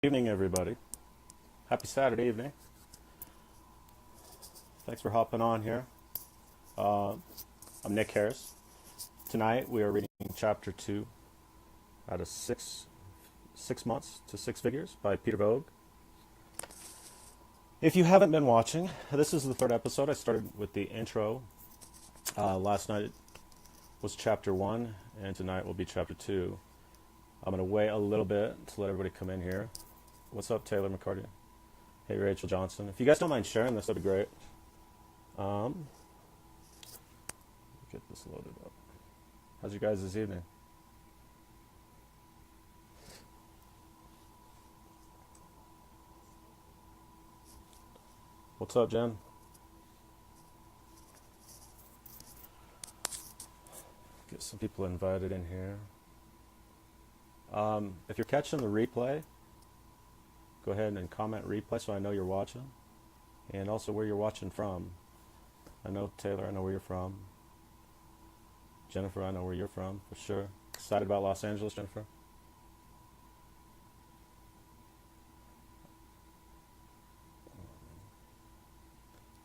Evening, everybody. Happy Saturday evening. Thanks for hopping on here. I'm Nick Harris. Tonight we are reading chapter 2 out of six months to six figures by Peter Voogd. If you haven't been watching, this is the third episode. I started with the intro. Last night was chapter 1, and tonight will be chapter 2. I'm going to wait a little bit to let everybody come in here. What's up, Taylor McCarty? Hey, Rachel Johnson. If you guys don't mind sharing this, that'd be great. Get this loaded up. How's you guys this evening? What's up, Jen? Get some people invited in here. If you're catching the replay, go ahead and comment replay so I know you're watching. And also where you're watching from. I know Taylor, I know where you're from. Jennifer, I know where you're from, for sure. Excited about Los Angeles, Jennifer?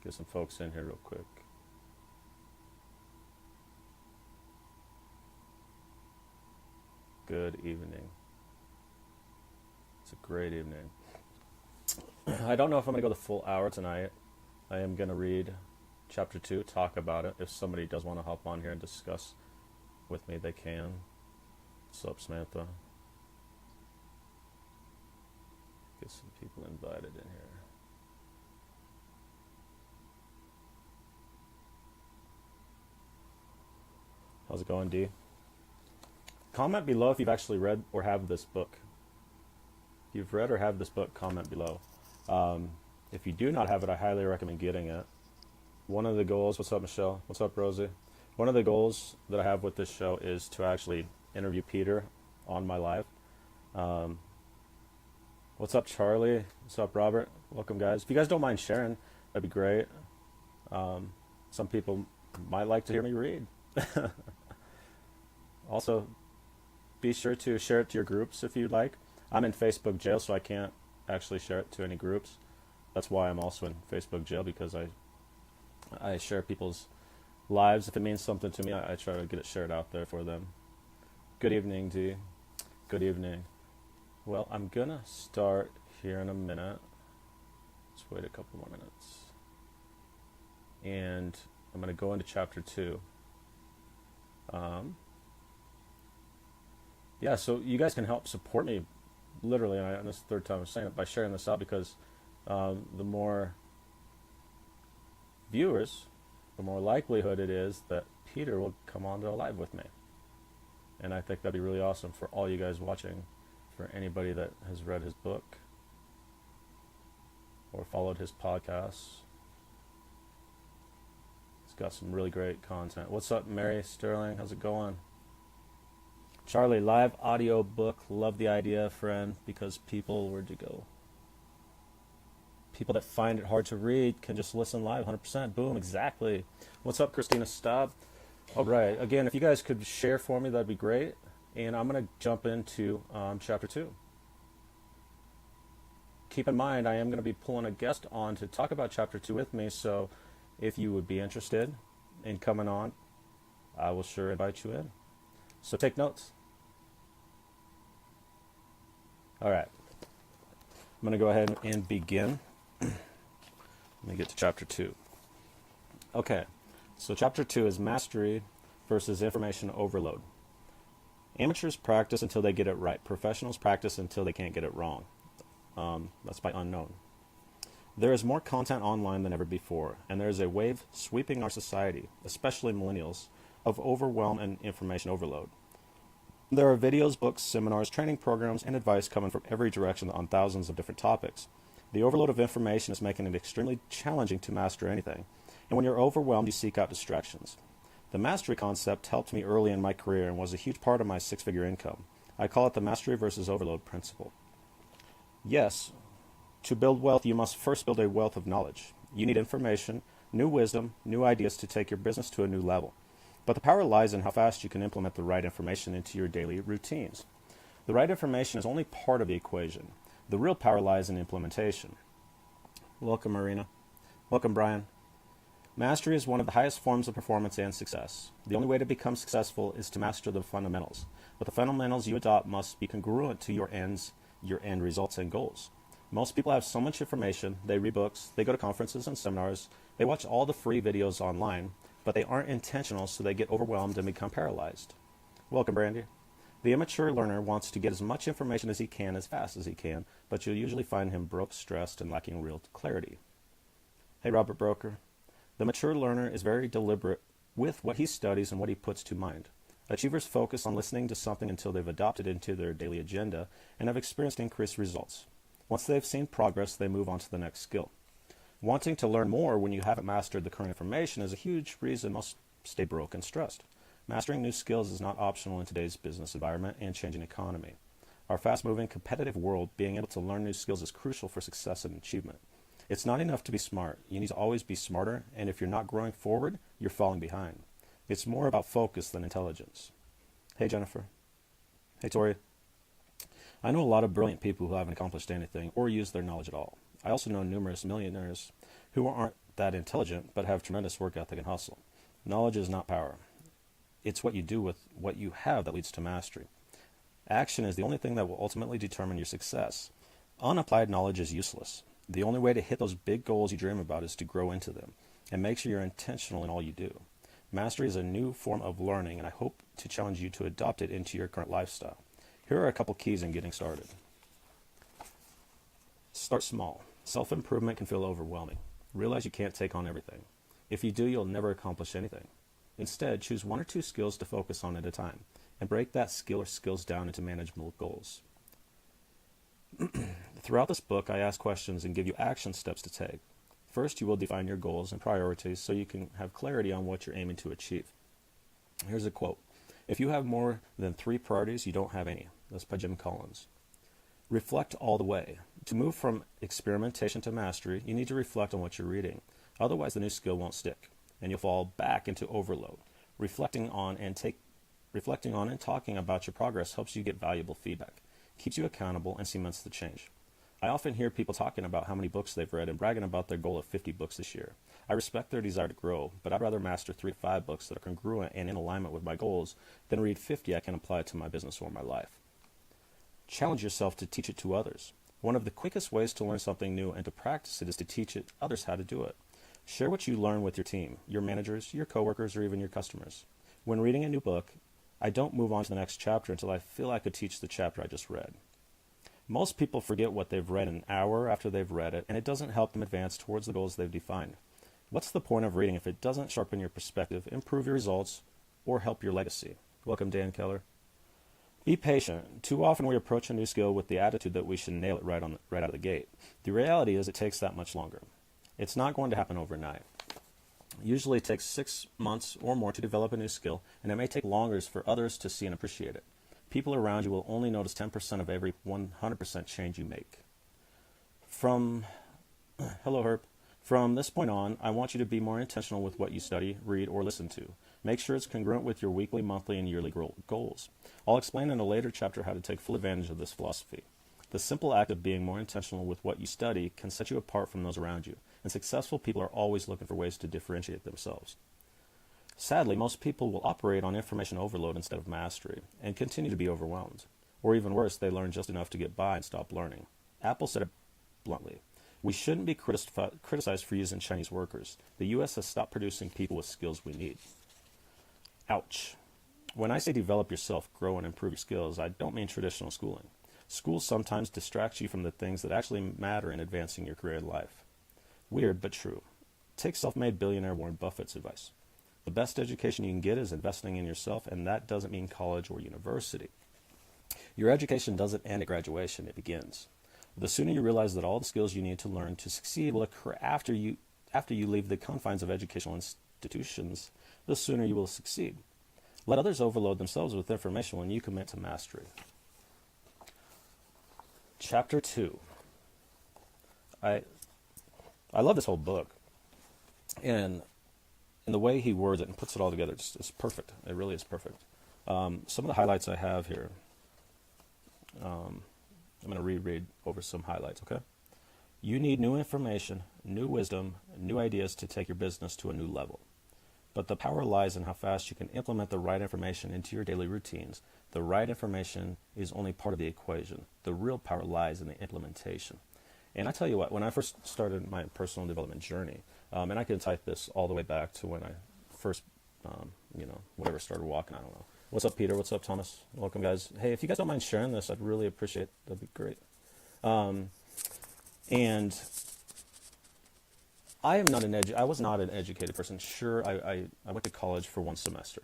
Get some folks in here real quick. Good evening. It's a great evening. I don't know if I'm going to go the full hour tonight. I am going to read chapter 2, talk about it. If somebody does want to hop on here and discuss with me, they can. What's up, Samantha? Get some people invited in here. How's it going, D? Comment below if you've actually read or have this book. If you've read or have this book, comment below. If you do not have it, I highly recommend getting it. One of the goals, what's up, Michelle? What's up, Rosie? One of the goals that I have with this show is to actually interview Peter on my live. What's up, Charlie? What's up, Robert? Welcome, guys. If you guys don't mind sharing, that'd be great. Some people might like to hear me read. Also, be sure to share it to your groups if you'd like. I'm in Facebook jail, so I can't actually share it to any groups. That's why I'm also in Facebook jail, because I share people's lives. If it means something to me, I try to get it shared out there for them. Good evening, D. Good evening. Well, I'm going to start here in a minute. Let's wait a couple more minutes. And I'm going to go into chapter 2. Yeah, so you guys can help support me, literally, and this is the third time I'm saying it, by sharing this out, because the more viewers, the more likelihood it is that Peter will come on to a live with me. And I think that'd be really awesome for all you guys watching, for anybody that has read his book or followed his podcasts. He's got some really great content. What's up, Mary Sterling? How's it going? Charlie, live audio book. Love the idea, friend, because where'd you go? People that find it hard to read can just listen live, 100%. Boom, exactly. What's up, Christina Staub? All right, again, if you guys could share for me, that'd be great. And I'm going to jump into chapter 2. Keep in mind, I am going to be pulling a guest on to talk about chapter 2 with me, so if you would be interested in coming on, I will sure invite you in. So take notes. All right. I'm going to go ahead and begin. Let me get to chapter 2. Okay. So chapter 2 is mastery versus information overload. Amateurs practice until they get it right. Professionals practice until they can't get it wrong. That's by unknown. There is more content online than ever before, and there is a wave sweeping our society, especially millennials, of overwhelm and information overload. There are videos, books, seminars, training programs, and advice coming from every direction on thousands of different topics. The overload of information is making it extremely challenging to master anything, and when you're overwhelmed, you seek out distractions. The mastery concept helped me early in my career and was a huge part of my six-figure income. I call it the mastery versus overload principle. Yes, to build wealth, you must first build a wealth of knowledge. You need information, new wisdom, new ideas to take your business to a new level. But the power lies in how fast you can implement the right information into your daily routines. The right information is only part of the equation. The real power lies in implementation. Welcome, Marina. Welcome, Brian. Mastery is one of the highest forms of performance and success. The only way to become successful is to master the fundamentals. But the fundamentals you adopt must be congruent to your end results and goals. Most people have so much information, they read books, they go to conferences and seminars, they watch all the free videos online, but they aren't intentional, so they get overwhelmed and become paralyzed. Welcome, Brandy. The immature learner wants to get as much information as he can as fast as he can, but you'll usually find him broke, stressed, and lacking real clarity. Hey, Robert Broker. The mature learner is very deliberate with what he studies and what he puts to mind. Achievers focus on listening to something until they've adopted it into their daily agenda and have experienced increased results. Once they've seen progress, they move on to the next skill. Wanting to learn more when you haven't mastered the current information is a huge reason most stay broke and stressed. Mastering new skills is not optional in today's business environment and changing economy. Our fast-moving, competitive world, being able to learn new skills is crucial for success and achievement. It's not enough to be smart. You need to always be smarter, and if you're not growing forward, you're falling behind. It's more about focus than intelligence. Hey, Jennifer. Hey, Tori. I know a lot of brilliant people who haven't accomplished anything or used their knowledge at all. I also know numerous millionaires who aren't that intelligent but have tremendous work ethic and hustle. Knowledge is not power. It's what you do with what you have that leads to mastery. Action is the only thing that will ultimately determine your success. Unapplied knowledge is useless. The only way to hit those big goals you dream about is to grow into them, and make sure you're intentional in all you do. Mastery is a new form of learning, and I hope to challenge you to adopt it into your current lifestyle. Here are a couple keys in getting started. Start small. Self-improvement can feel overwhelming. Realize you can't take on everything. If you do, you'll never accomplish anything. Instead, choose one or two skills to focus on at a time, and break that skill or skills down into manageable goals. Throughout this book, I ask questions and give you action steps to take. First, you will define your goals and priorities so you can have clarity on what you're aiming to achieve. Here's a quote. If you have more than 3 priorities, you don't have any. That's by Jim Collins. Reflect all the way. To move from experimentation to mastery, you need to reflect on what you're reading. Otherwise, the new skill won't stick, and you'll fall back into overload. Reflecting on and talking about your progress helps you get valuable feedback, keeps you accountable, and cements the change. I often hear people talking about how many books they've read and bragging about their goal of 50 books this year. I respect their desire to grow, but I'd rather master 3 to 5 books that are congruent and in alignment with my goals than read 50 I can apply to my business or my life. Challenge yourself to teach it to others. One of the quickest ways to learn something new and to practice it is to teach others how to do it. Share what you learn with your team, your managers, your coworkers, or even your customers. When reading a new book, I don't move on to the next chapter until I feel I could teach the chapter I just read. Most people forget what they've read an hour after they've read it, and it doesn't help them advance towards the goals they've defined. What's the point of reading if it doesn't sharpen your perspective, improve your results, or help your legacy? Welcome, Dan Keller. Be patient. Too often we approach a new skill with the attitude that we should nail it right out of the gate. The reality is it takes that much longer. It's not going to happen overnight. Usually it takes 6 months or more to develop a new skill, and it may take longer for others to see and appreciate it. People around you will only notice 10% of every 100% change you make. Hello, Herb. From this point on, I want you to be more intentional with what you study, read, or listen to. Make sure it's congruent with your weekly, monthly, and yearly goals. I'll explain in a later chapter how to take full advantage of this philosophy. The simple act of being more intentional with what you study can set you apart from those around you, and successful people are always looking for ways to differentiate themselves. Sadly, most people will operate on information overload instead of mastery, and continue to be overwhelmed. Or even worse, they learn just enough to get by and stop learning. Apple said it bluntly. We shouldn't be criticized for using Chinese workers. The U.S. has stopped producing people with skills we need. Ouch. When I say develop yourself, grow and improve your skills, I don't mean traditional schooling. School sometimes distracts you from the things that actually matter in advancing your career in life. Weird, but true. Take self-made billionaire Warren Buffett's advice. The best education you can get is investing in yourself, and that doesn't mean college or university. Your education doesn't end at graduation, it begins. The sooner you realize that all the skills you need to learn to succeed will occur after you leave the confines of educational institutions, the sooner you will succeed. Let others overload themselves with information when you commit to mastery. Chapter 2. I love this whole book. And the way he words it and puts it all together is perfect. It really is perfect. Some of the highlights I have here. I'm going to reread over some highlights, okay? You need new information, new wisdom, new ideas to take your business to a new level. But the power lies in how fast you can implement the right information into your daily routines. The right information is only part of the equation. The real power lies in the implementation. And I tell you what, when I first started my personal development journey, and I can type this all the way back to when I first, whatever, started walking, I don't know. What's up, Peter? What's up, Thomas? Welcome, guys. Hey, if you guys don't mind sharing this, I'd really appreciate it. That'd be great. And I was not an educated person. Sure, I went to college for one semester.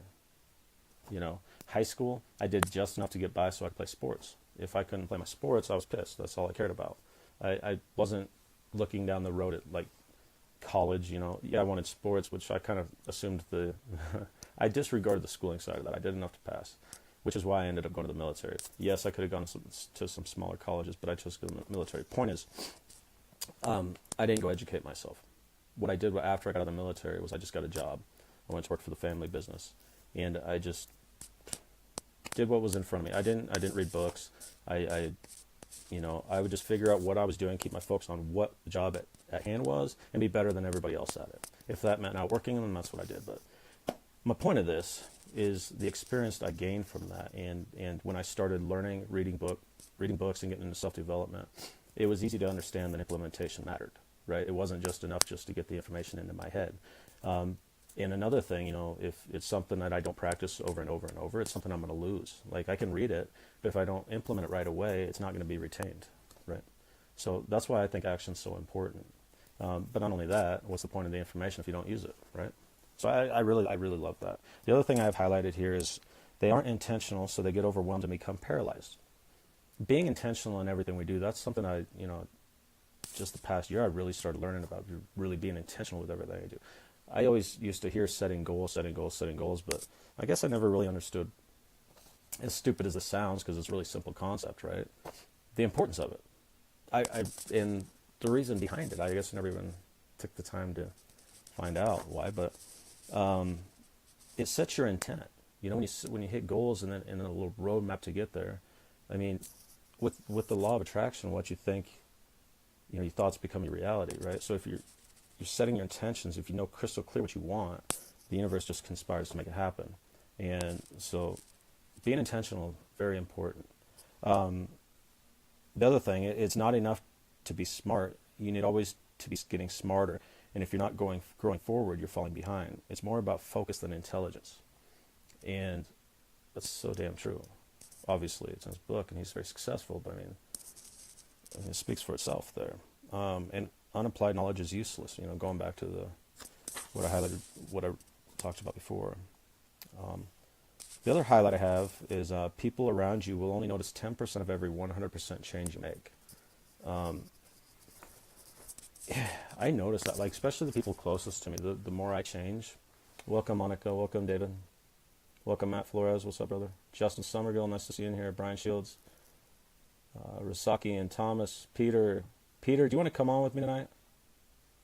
High school, I did just enough to get by so I could play sports. If I couldn't play my sports, I was pissed. That's all I cared about. I wasn't looking down the road at like college, Yeah, I wanted sports, which I kind of assumed I disregarded the schooling side of that. I did enough to pass, which is why I ended up going to the military. Yes, I could have gone to some smaller colleges, but I chose to go to the military. Point is, I didn't go educate myself. What I did after I got out of the military was I just got a job. I went to work for the family business, and I just did what was in front of me. I didn't read books. I would just figure out what I was doing, keep my focus on what the job at hand was, and be better than everybody else at it. If that meant not working, then that's what I did. But my point of this is the experience I gained from that, and when I started learning, reading books, and getting into self-development, it was easy to understand that implementation mattered, right? It wasn't just enough just to get the information into my head. And another thing, if it's something that I don't practice over and over and over, it's something I'm going to lose. Like I can read it, but if I don't implement it right away, it's not going to be retained, right? So that's why I think action's so important. But not only that, what's the point of the information if you don't use it, right? So I really love that. The other thing I have highlighted here is they aren't intentional, so they get overwhelmed and become paralyzed. Being intentional in everything we do, that's something just the past year I really started learning about, really being intentional with everything I do. I always used to hear setting goals, but I guess I never really understood, as stupid as this sounds, because it's a really simple concept, right? The importance of it. And the reason behind it, I guess I never even took the time to find out why, but it sets your intent. When you hit goals and then a little roadmap to get there, I mean, with the law of attraction, what you think, your thoughts become your reality, right? So if you're setting your intentions, if you know crystal clear what you want, the universe just conspires to make it happen. And so being intentional, very important. The other thing, it's not enough to be smart. You need always to be getting smarter. And if you're not growing forward, you're falling behind. It's more about focus than intelligence. And that's so damn true. Obviously, it's in his book, and he's very successful, but I mean it speaks for itself there. And unapplied knowledge is useless. Going back to what I talked about before. The other highlight I have is people around you will only notice 10% of every 100% change you make. I notice that, like, especially the people closest to me, the more I change. Welcome, Monica. Welcome, David. Welcome, Matt Flores. What's up, brother? Justin Somerville. Nice to see you in here. Brian Shields. Rasaki and Thomas. Peter, do you want to come on with me tonight?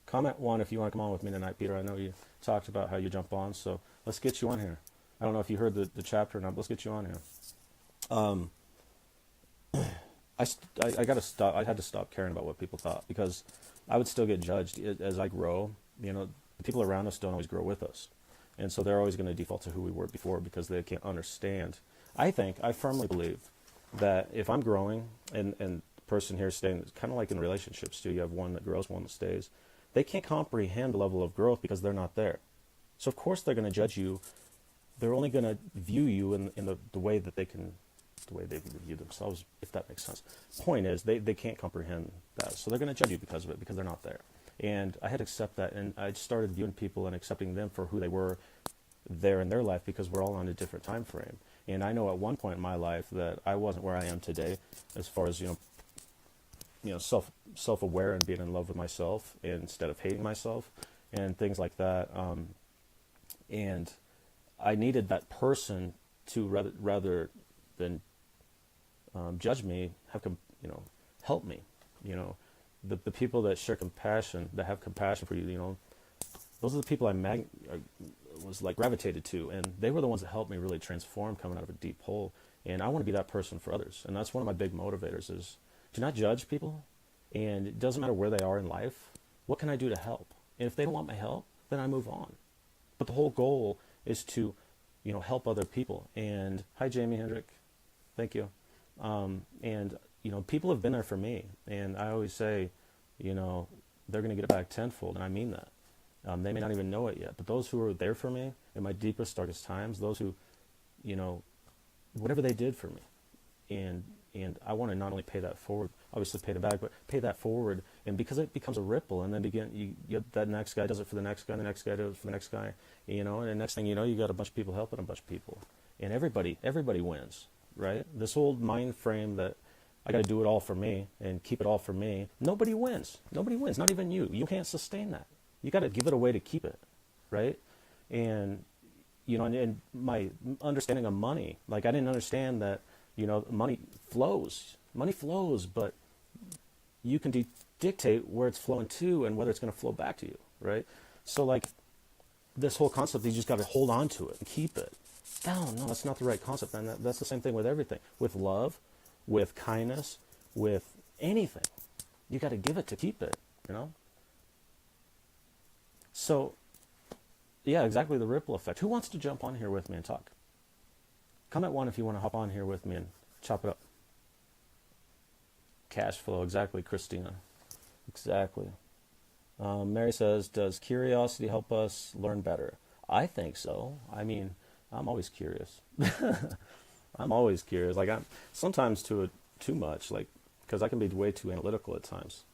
Comment 1 if you want to come on with me tonight, Peter. I know you talked about how you jump on, so let's get you on here. I don't know if you heard the chapter or not, but let's get you on here. I got to stop. I had to stop caring about what people thought, because I would still get judged as I grow. The people around us don't always grow with us, and so they're always going to default to who we were before because they can't understand. I firmly believe that if I'm growing and the person here is staying, it's kind of like in relationships too. You have one that grows, one that stays. They can't comprehend the level of growth because they're not there. So of course they're going to judge you. They're only going to view you in the way that they can, the way they view themselves, if that makes sense. Point is, they can't comprehend that. So they're going to judge you because of it, because they're not there. And I had to accept that, and I started viewing people and accepting them for who they were there in their life, because we're all on a different time frame. And I know at one point in my life that I wasn't where I am today, as far as self-aware and being in love with myself instead of hating myself and things like that. And I needed that person to rather than judge me, help me. The people that share compassion, that have compassion for you, those are the people I was like gravitated to, and they were the ones that helped me really transform coming out of a deep hole. And I want to be that person for others, and that's one of my big motivators. Is Do not judge people. And it doesn't matter where they are in life. What can I do to help? And if they don't want my help, then I move on. But the whole goal is to, help other people. And hi, Jamie Hendrick. Thank you. And people have been there for me. And I always say, they're going to get it back tenfold. And I mean that. They may not even know it yet. But those who were there for me in my deepest, darkest times, those who, whatever they did for me. And I want to not only pay that forward, obviously pay it back, but pay that forward. And because it becomes a ripple, and then that next guy does it for the next guy, and the next guy does it for the next guy, and the next thing you know, you got a bunch of people helping a bunch of people. And everybody wins, right? This old mind frame that I got to do it all for me and keep it all for me, nobody wins. Nobody wins, not even you. You can't sustain that. You got to give it away to keep it, right? And, and my understanding of money, like I didn't understand that, money flows, but you can dictate where it's flowing to and whether it's going to flow back to you, right? So like this whole concept, you just got to hold on to it and keep it. No, that's not the right concept. And that's the same thing with everything, with love, with kindness, with anything. You got to give it to keep it, So, yeah, exactly, the ripple effect. Who wants to jump on here with me and talk? Comment one if you want to hop on here with me and chop it up. Cash flow, exactly, Christina. Exactly. Mary says, does curiosity help us learn better? I think so. I mean, I'm always curious. I'm always curious. Like, I'm sometimes too much, like, because I can be way too analytical at times.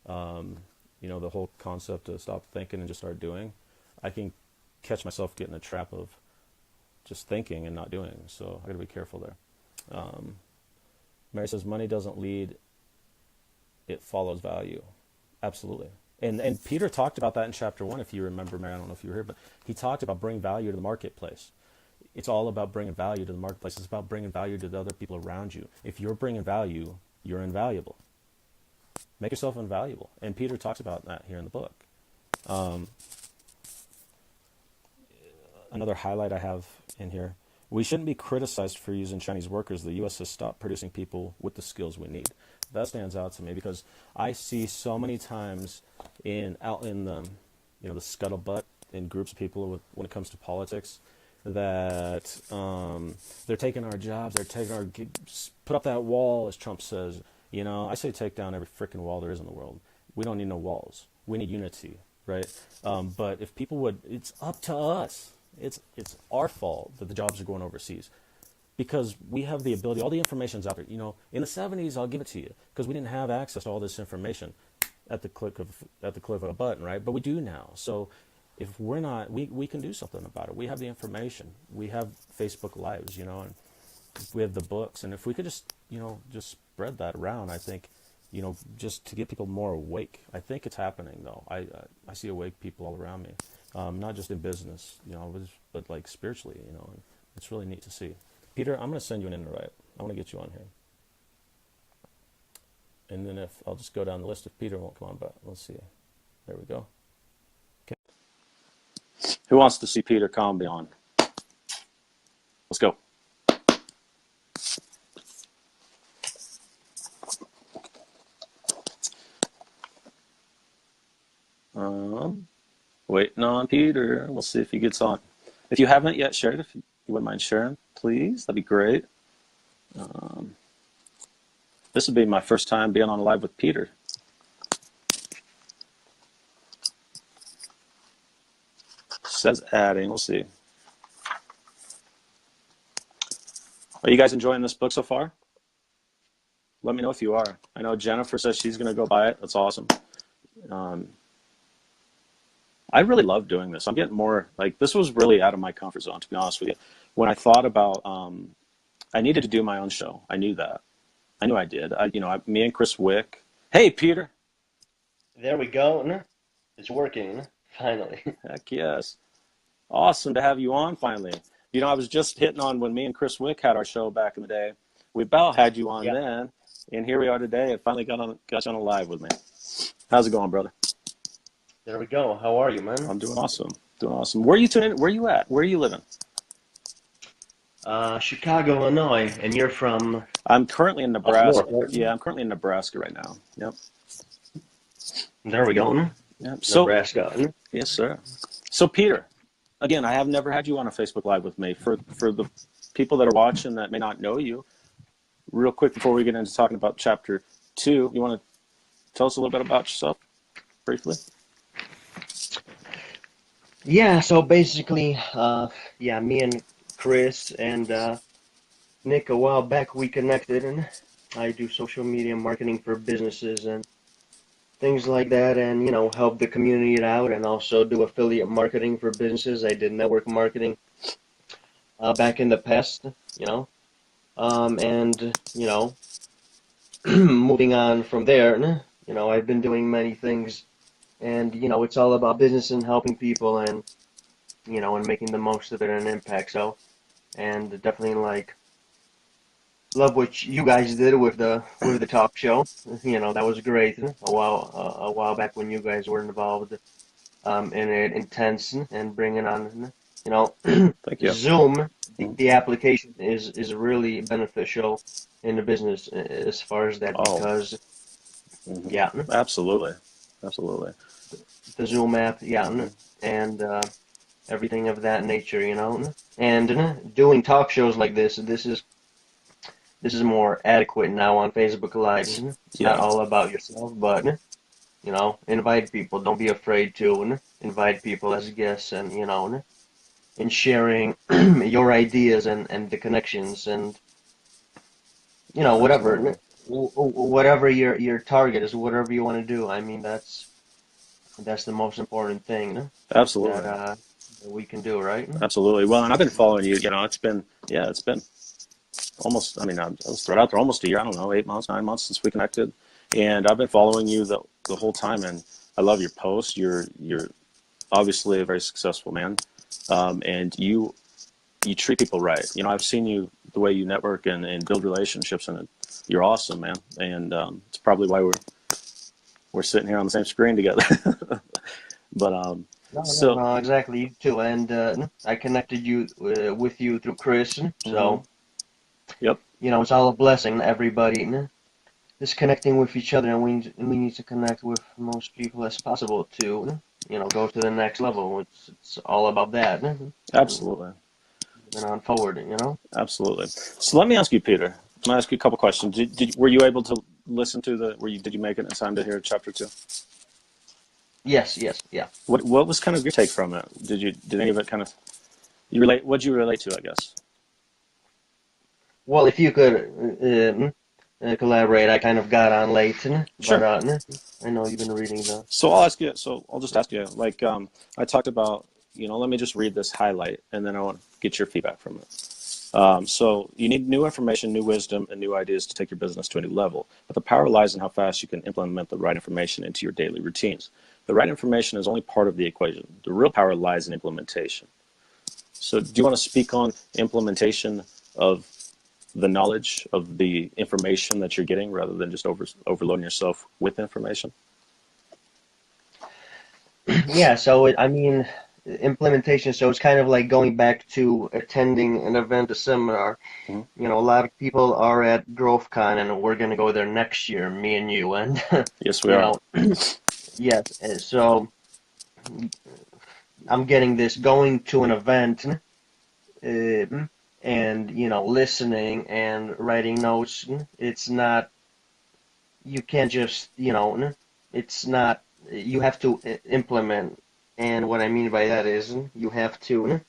The whole concept of stop thinking and just start doing. I can catch myself getting a trap of just thinking and not doing. So I got to be careful there. Mary says, money doesn't lead, it follows value. Absolutely. And Peter talked about that in chapter 1, if you remember, Mary. I don't know if you were here, but he talked about bringing value to the marketplace. It's all about bringing value to the marketplace. It's about bringing value to the other people around you. If you're bringing value, you're invaluable. Make yourself invaluable. And Peter talks about that here in the book. Another highlight I have in here. We shouldn't be criticized for using Chinese workers. The U.S. has stopped producing people with the skills we need. That stands out to me because I see so many times out in the scuttlebutt in groups of people when it comes to politics that they're taking our jobs, put up that wall, as Trump says. I say take down every freaking wall there is in the world. We don't need no walls. We need unity, right? But if people would, it's up to us. It's our fault that the jobs are going overseas because we have the ability, all the information's out there. In the 70s, I'll give it to you because we didn't have access to all this information at the click of a button, right? But we do now. So if we're not, we can do something about it. We have the information. We have Facebook Lives, and we have the books. And if we could just spread that around, I think, just to get people more awake. I think it's happening, though. I see awake people all around me. Not just in business, but like spiritually, and it's really neat to see. Peter, I'm going to send you an invite. I want to get you on here. And then I'll just go down the list if Peter won't come on, but let's see. There we go. Okay. Who wants to see Peter Comby on? Let's go. Waiting on Peter. We'll see if he gets on. If you haven't yet shared, if you wouldn't mind sharing, please, that'd be great. This would be my first time being on live with Peter. Says adding. We'll see. Are you guys enjoying this book so far? Let me know if you are. I know Jennifer says she's going to go buy it. That's awesome. I really love doing this. I'm getting more, this was really out of my comfort zone, to be honest with you. When I thought about, I needed to do my own show. I knew that. I knew I did. Me and Chris Wick. Hey, Peter. There we go. It's working, finally. Heck yes. Awesome to have you on, finally. I was just hitting on when me and Chris Wick had our show back in the day. We about had you on then, and here we are today. I finally got you on live with me. How's it going, brother? There we go. How are you, man? I'm doing awesome. Where are you tuning in? Where are you at? Where are you living? Chicago, Illinois, and you're from I'm currently in up north, Nebraska. right? Yeah, I'm currently in Nebraska right now. Yep. There we go. Yep. So, Nebraska. yes, sir. So, Peter, again, I have never had you on a Facebook Live with me. For the people that are watching that may not know you, real quick before we get into talking about chapter 2, you want to tell us a little bit about yourself briefly? Yeah, so basically, yeah, me and Chris and Nick, a while back we connected, and I do social media marketing for businesses and things like that, and help the community out, and also do affiliate marketing for businesses. I did network marketing back in the past, and moving on from there, I've been doing many things, and it's all about business and helping people, and making the most of it and impact. So, and definitely like love what you guys did with the talk show. That was great. A while back when you guys were involved in it, intense and bringing on, you know, Thank you. Zoom. Mhm. The application is really beneficial in the business as far as that Oh, because mhm. yeah, Absolutely. Absolutely. the Zoom app, yeah, Mhm. and everything of that nature, and doing talk shows like this is more adequate now on Facebook Lives. It's not Yeah. all about yourself, but invite people. Don't be afraid to invite people as guests, and in sharing your ideas and the connections, and Absolutely. whatever your target is, whatever you want to do. I mean, that's the most important thing that Absolutely. that we can do, right? Absolutely. Well, and I've been following you. It's been almost, I mean, I was thrown out there almost a year, I don't know, 8 months, 9 months since we connected. And I've been following you the whole time. And I love your posts. You're obviously a very successful man. And you treat people right. I've seen you, the way you network and build relationships, and you're awesome, man. And it's probably why we're sitting here on the same screen together. But No, no, so, no, exactly. You too, and I connected you with you through Chris, hmm, so yep, it's all a blessing. Everybody is connecting with each other, and we need to connect with most people as possible to go to the next level. It's all about that, and absolutely. moving on forward. Absolutely. So let me ask you, Peter. I'm gonna ask you a couple questions. Were you able to listen to did you make it in time to hear chapter 2? Yes, yes, yeah. What was kind of your take from it? Did any of it kind of, what'd you relate to, I guess? Well, if you could collaborate, I kind of got on late, but Sure. I know you've been reading the. So I'll just ask you, like, I talked about, let me just read this highlight and then I want to get your feedback from it. So you need new information, new wisdom, and new ideas to take your business to a new level. But the power lies in how fast you can implement the right information into your daily routines. The right information is only part of the equation. The real power lies in implementation. So do you want to speak on implementation of the knowledge of the information that you're getting rather than just overloading yourself with information? Yeah, so I mean, implementation. So it's kind of like going back to attending an event, a seminar. Mhm. A lot of people are at GrowthCon, and we're gonna go there next year, me and you, and Yes, we you are. know, yes. So I'm getting this going to an event, and listening and writing notes. It's not. You can't just it's not. You have to implement. And what I mean by that is you have to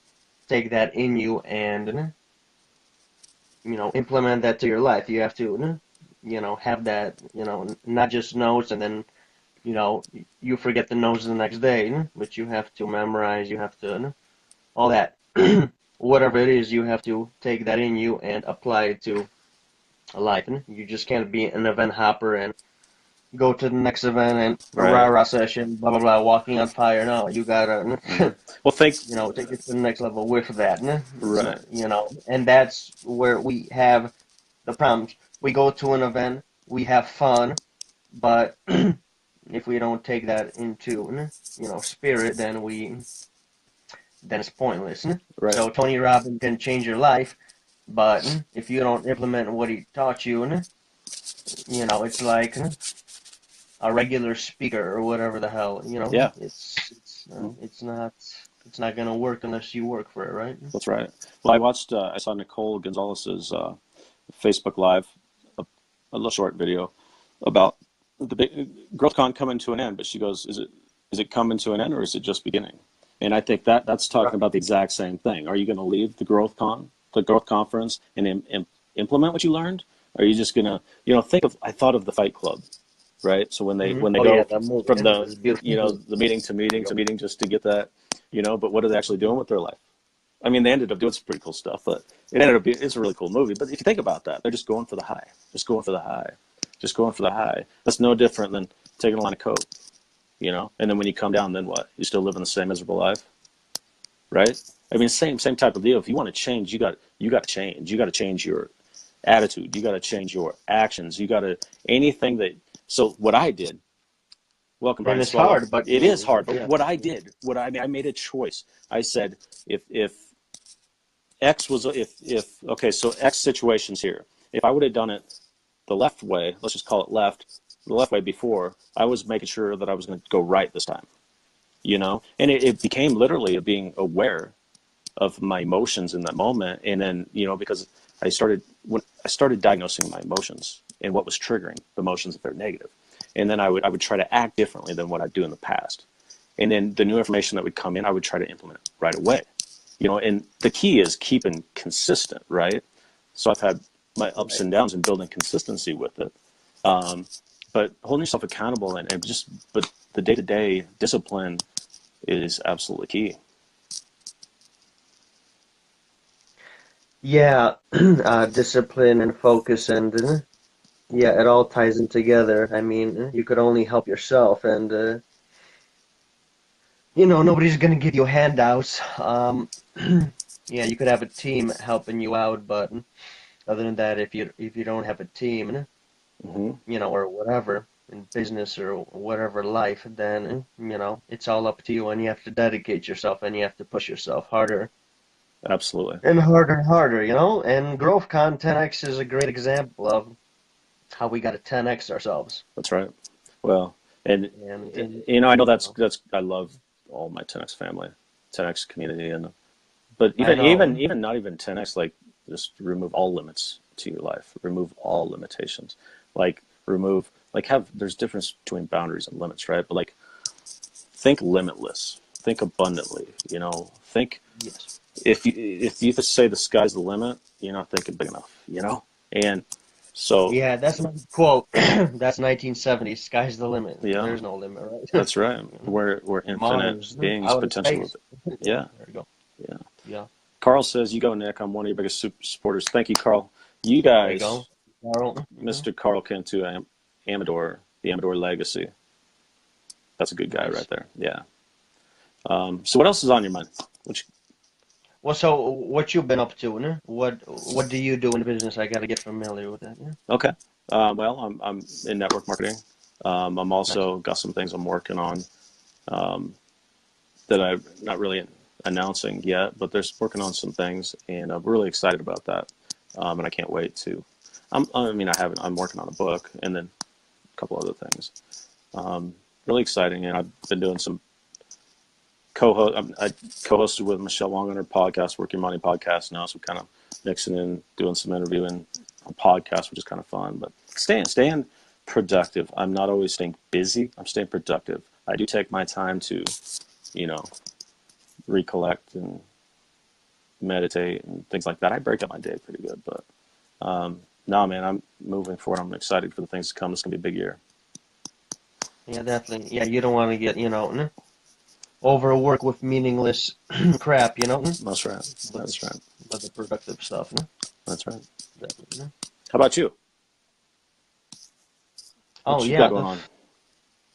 take that in you and implement that to your life. You have to have that not just notes and then you know you forget the notes the next day, but you have to memorize. You have to all that. Whatever it is, you have to take that in you and apply it to a life. You just can't be an event hopper and go to the next event and a Right. rah-rah session, blah blah blah, walking on fire. No, you gotta Hmm. Well, thank. take it to the next level with that. It's Right. not, and that's where we have the problems. We go to an event, we have fun, but if we don't take that into spirit, then it's pointless. Right. So Tony Robbins can change your life, but if you don't implement what he taught you, it's like a regular speaker or whatever the hell, Yeah. it's not gonna work unless you work for it, right? That's right. Well, I saw Nicole Gonzalez's Facebook Live, a, a little short video about the big GrowthCon coming to an end. But she goes, is it coming to an end or is it just beginning? And I think that's talking Right. about the exact same thing. Are you going to leave the Growth Conference, and implement what you learned? Or are you just going to, I thought of the Fight Club, right? So when they Oh yeah, go that movie, from it's a beautiful movie. the meeting to There meeting you to go. meeting just to get that, but what are they actually doing with their life? I mean, they ended up doing some pretty cool stuff, but it's a really cool movie. But if you think about that, they're just going for the high, just going for the high, just going for the high. That's no different than taking a line of coke, And then when you come down, then what? You still living the same miserable life, right? I mean, same type of deal. If you want to change, you got to change. You got to change your attitude. You got to change your actions. You got to anything that. So what I did. Welcome, And Brian it's Swallow. hard, but It is hard, but yeah. what I did, I made a choice. I said, if X was if okay, so X situations here. If I would have done it the left way, let's just call it the left way before, I was making sure that I was going to go right this time, And it became literally of being aware of my emotions in that moment, and then because when I started diagnosing my emotions and what was triggering the emotions if they're negative, and then I would try to act differently than what I do in the past, and then the new information that would come in, I would try to implement it right away. And the key is keeping consistent, right? So I've had my ups Right. and downs and building consistency with it. But holding yourself accountable but the day-to-day discipline is absolutely key. Yeah, discipline and focus and yeah, it all ties in together. I mean, you could only help yourself, and nobody's gonna give you handouts. Yeah, you could have a team helping you out, but other than that, if you don't have a team, Hmm. or whatever in business or whatever life, then it's all up to you, and you have to dedicate yourself, and you have to push yourself harder Absolutely. and harder and harder, And GrowthCon 10X is a great example of how we got to 10X ourselves. That's right. Well, and And I know you that's know, I love all my 10x family, 10x community, and but I know. even not even 10x, like just remove all limits to your life, remove all limitations, have there's difference between boundaries and limits, right? But like think limitless, think abundantly, think Yes. if you just say the sky's the limit, you're not thinking big enough. And so Yeah, that's my quote. That's 1970. Sky's the limit. yeah, There's no limit, right? that's right. We're infinite Mars, beings, outer potential. space. Yeah, There you go. yeah. Yeah, Carl says, "You go, Nick. I'm one of your biggest supporters." Thank you, Carl. You there you guys, go. Carl. Mr. Carl Cantu, Amador, the Amador Legacy. That's a good guy right Nice. there. Yeah. So what else is on your mind? Which Well, so what you been up to, né? What do you do in business? I gotta get familiar with that. Yeah. okay. Well, I'm in network marketing. I'm Nice. also got some things I'm working on um, that I'm not really announcing yet, but there's working on some things, and I'm really excited about that. And I can't wait to. I'm working on a book, and then a couple other things. Um, Really exciting, and I've been doing some co-host. I co-hosted with Michelle Wong on her podcast, Work Your Money podcast now, so kind of mixing in, doing some interviewing on podcasts, which is kind of fun. But staying productive. I'm not always staying busy. I'm staying productive. I do take my time to, you know, recollect and meditate and things like that. I break up my day pretty good, but no, man, I'm moving forward. I'm excited for the things to come. It's gonna be a big year. Yeah, definitely. Yeah, you don't want to get, né? Overwork with meaningless crap, That's right. But the, That's right. but the productive stuff, né? That's right. Definitely, né? How about you? Oh What you got yeah. going on?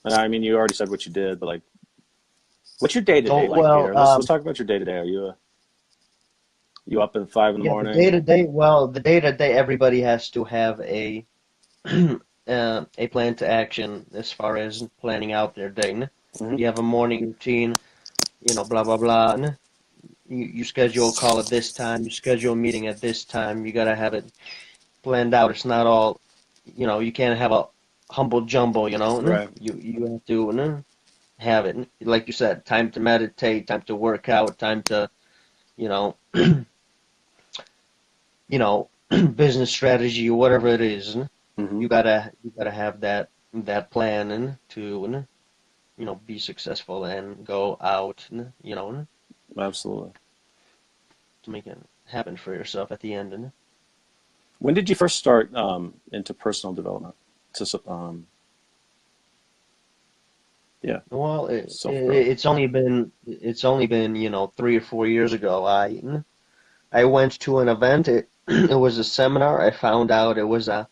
And I mean, you already said what you did, but like, what's your day to day Oh like, well. Peter? Let's talk about your day to day. Are you up at 5 in the Yeah, the morning? day to day. Well, the day to day, everybody has to have a plan to action as far as planning out their day, né? Hmm. You have a morning routine, blah blah blah, né? you schedule a call at this time, you schedule a meeting at this time. You got to have it planned out. It's not all, you can't have a humble jumble, Right. You have to have it. Like you said, time to meditate, time to work out, time to, you know, business strategy, whatever it is. Hmm. You gotta have that plan and to, be successful and go out, Absolutely. to make it happen for yourself at the end. And When did you first start into personal development? Yeah, well, self growth. it's only been 3 or 4 years ago. I went to an event. It was a seminar. I found out it was a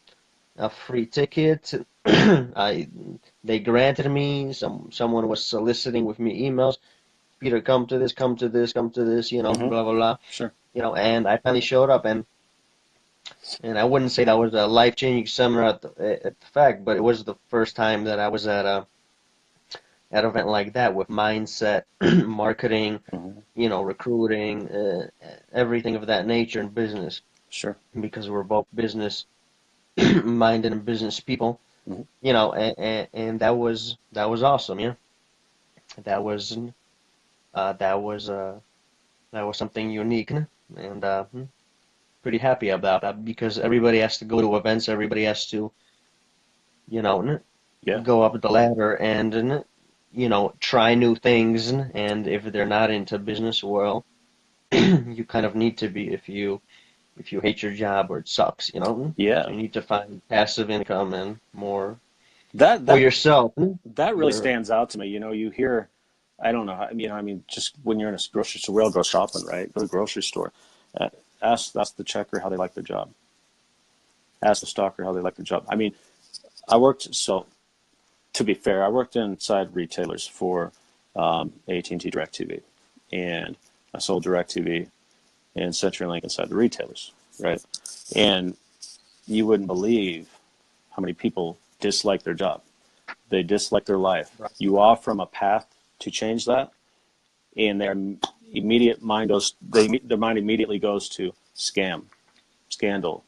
free ticket. I They granted me. Someone was soliciting with me emails. Peter, come to this, come to this, come to this. Hmm. Blah blah blah. Sure. And I finally showed up, and I wouldn't say that was a life-changing seminar at the fact, but it was the first time that I was at an event like that with mindset, marketing, Hmm. recruiting, everything of that nature in business, Sure. because we're both business minded and business people, Hmm. and that was awesome. Yeah, that was that was something unique, and pretty happy about that, because everybody has to go to events, everybody has to, you know, Yeah. go up the ladder and try new things, and if they're not into business, well, you kind of need to be if you hate your job or it sucks, so Yeah. you need to find passive income and more That for that yourself. that really Your stands out to me. You hear, I don't know, just when you're in a grocery store, we all go shopping, right? Go to the grocery store. Uh, ask the checker how they like their job. Ask the stalker how they like their job. I worked, so to be fair, I worked inside retailers for AT&T DirecTV, and I sold DirecTV and CenturyLink inside the retailers, right? And you wouldn't believe how many people dislike their job. They dislike their life. Right. You offer them a path to change that, and their mind immediately goes to scam, scandal.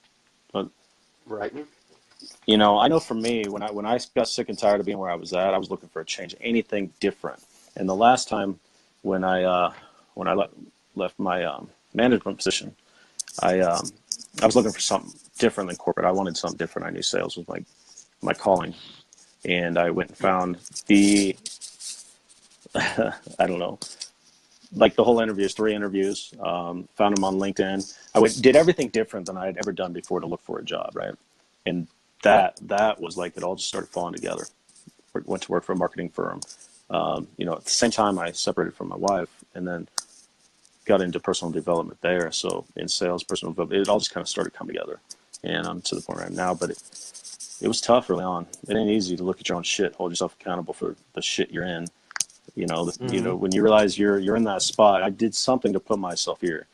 But, Right. I know for me, when I got sick and tired of being where I was at, I was looking for a change, anything different. And the last time when I left my management position, I was looking for something different than corporate. I wanted something different. I knew sales was my calling, and I went and found the I don't know, like the whole interviews, 3 interviews. Found them on LinkedIn. Did everything different than I had ever done before to look for a job, right? And that was like it all just started falling together. Went to work for a marketing firm. At the same time, I separated from my wife, and then got into personal development there. So in sales, personal development, it all just kind of started coming together, and I'm to the point right now. But it was tough early on. It ain't easy to look at your own shit, hold yourself accountable for the shit you're in. Hmm. When you realize you're in that spot, I did something to put myself here.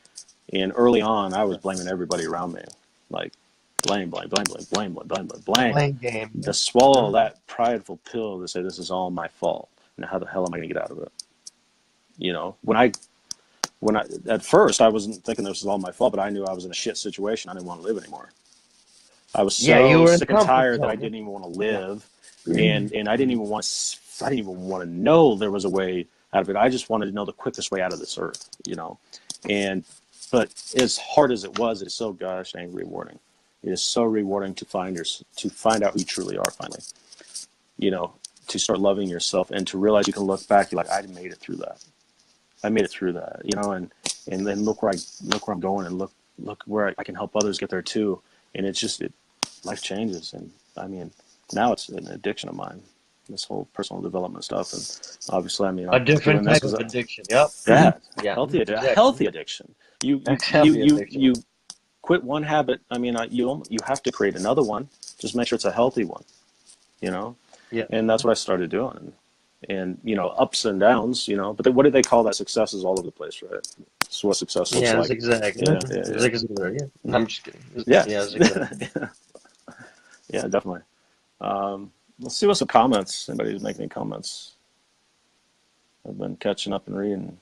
And early on, I was blaming everybody around me, like blame, blame, blame, blame, blame, blame, blame, blame, The blame. blame game. To swallow Mhm. that prideful pill to say this is all my fault. Now, how the hell am I going to get out of it? When I at first I wasn't thinking this was all my fault, but I knew I was in a shit situation. I didn't want to live anymore. I was Yeah, you so were in the sick and comfort tired that I zone. didn't even want to Yeah. live, and I didn't even want to know there was a way out of it. I just wanted to know the quickest way out of this earth. And but as hard as it was, it's so gosh dang rewarding. It is so rewarding to find out who you truly are finally. You know, to start loving yourself and to realize you can look back. You're like, I made it through that. I made it through that. And then look where I'm going, and look where I can help others get there too. And life changes. And now it's an addiction of mine, this whole personal development stuff. And obviously, A I'm doing different this type because of addiction. Yep. that Yeah, a exactly. healthy addiction. You you That's you healthy you addiction. you quit one habit. You have to create another one. Just make sure it's a healthy one. You know, Yeah. and that's what I started doing. And ups and downs. But what do they call that? Success is all over the place, right? That's what success looks Yeah, like. zigzag. Yeah, yeah, yeah, Zigzag. Yeah. No, I'm just kidding. yeah, Yeah, zigzag. yeah, definitely. Let's see what's some comments. Anybody's making any comments? I've been catching up and reading.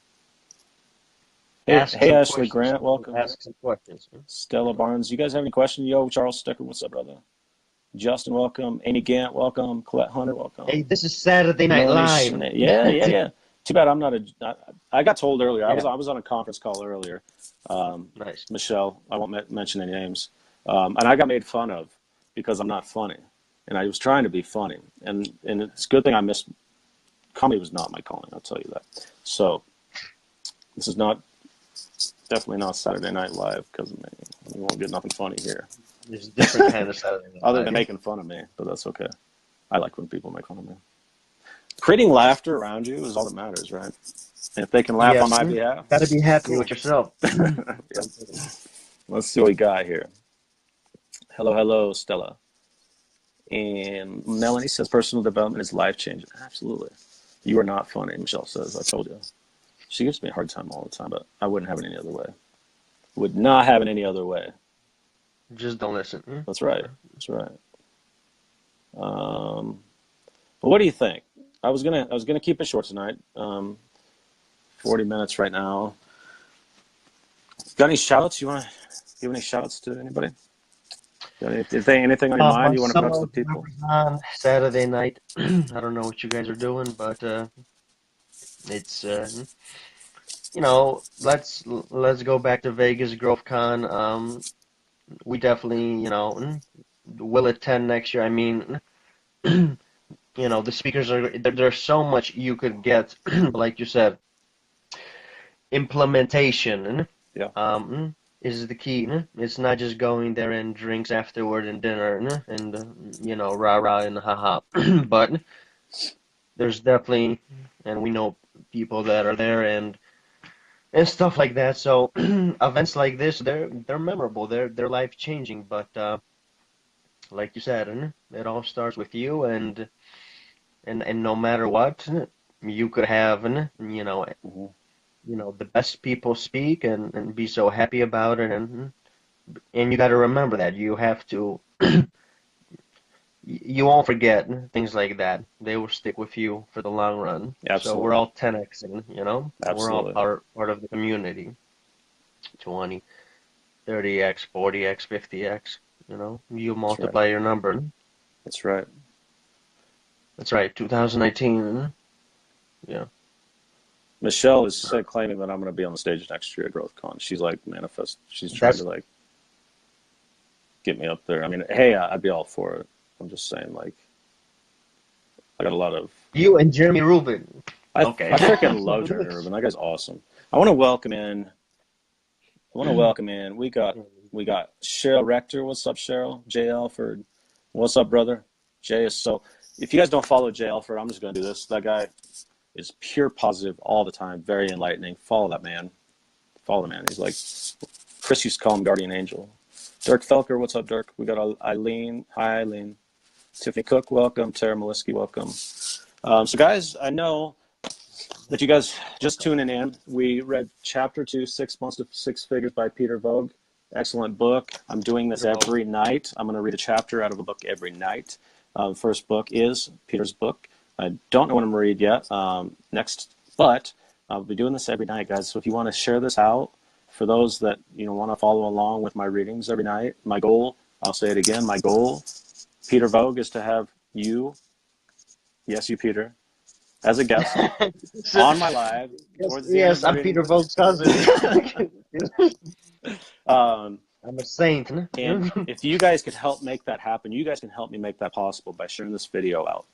Hey, ask hey, some Ashley questions. Grant, welcome. Ask some questions. Stella Barnes, you guys have any questions? Yo, Charles Sticker, what's up, brother? Justin, welcome. Amy Gant, welcome. Colette Hunter, Hey, welcome. this is Saturday Night Melanie Live. Schmidt, yeah, yeah, yeah. Too bad I'm not a. I got told earlier. Yeah, I was on a conference call earlier. nice. Michelle, I won't mention any names, and I got made fun of because I'm not funny, and I was trying to be funny, and it's a good thing I missed. Comedy was not my calling. I'll tell you that. So this is not definitely not Saturday Night Live because of me. You won't get nothing funny here, There's a different kind of Saturday Night other than Live. making fun of me. But that's okay. I like when people make fun of me. Creating laughter around you is all that matters, right? And if they can laugh on Yes, my behalf, gotta be happy cool. with yourself. Yeah. Let's see what we got here. Hello, hello, Stella. And Melanie says personal development is life changing. Absolutely. You are not funny, Michelle says. I told you. She gives me a hard time all the time, but I wouldn't have it any other way. Would not have it any other way. Just don't listen. That's right. That's right. But what do you think? I was gonna keep it short tonight. 40 minutes right now. Got any shout outs? You wanna give any shout outs to anybody? Anything on your mind you want to Some put out to the of people? whoever's on Saturday night. I don't know what you guys are doing, but it's let's go back to Vegas Growth Con. We definitely will attend next year. I mean, the speakers there's so much you could get, like you said, implementation Yeah. is the key. It's not just going there and drinks afterward and dinner and rah rah and haha. But there's definitely, and we know people that are there and stuff like that. So events like this, they're memorable. They're life changing. But like you said, it all starts with you and no matter what, you could have, Mm-hmm. the best people speak and be so happy about it, and you got to remember that you have to, you won't forget things like that. They will stick with you for the long run. So we're Absolutely. all 10xing, we're all Absolutely. part of the community. 20, 30x, 40x, 50x, you That's right. multiply your number. That's right. That's right, 2019. Yeah. Michelle is claiming that I'm going to be on the stage next year at GrowthCon. She's like manifest. She's trying to That's like get me up there. I mean, hey, I'd be all for it. I'm just saying, like, I got a lot of. you and Jeremy Rubin. I Okay. freaking love Jeremy Rubin. That guy's awesome. I want to welcome in. We got Cheryl Rector. What's up, Cheryl? Jay Alford. What's up, brother? Jay is so. If you guys don't follow Jay Alford, I'm just gonna do this. That guy is pure positive all the time. Very enlightening. Follow that man. Follow the man. He's like Chris used to call him Guardian Angel. Dirk Felker. What's up, Dirk? We got Eileen. Hi, Eileen. Tiffany Cook. Welcome. Tara Maliski. Welcome. So, guys, I know that you guys just tuning in. We read chapter 2, 6 Months to Six Figures by Peter Voogd. Excellent book. I'm doing this every night. I'm going to read a chapter out of a book every night. The first book is Peter's book. I don't know what I'm going to read yet but I'll be doing this every night, guys. So if you want to share this out for those that want to follow along with my readings every night, my goal, I'll say it again, my goal, Peter Voogd, is to have you, yes, you, Peter, as a guest on my live towards the end of Yes, the I'm reading. Peter Voogd's cousin. Um, I'm a saint. and if you guys could help make that happen, you guys can help me make that possible by sharing this video out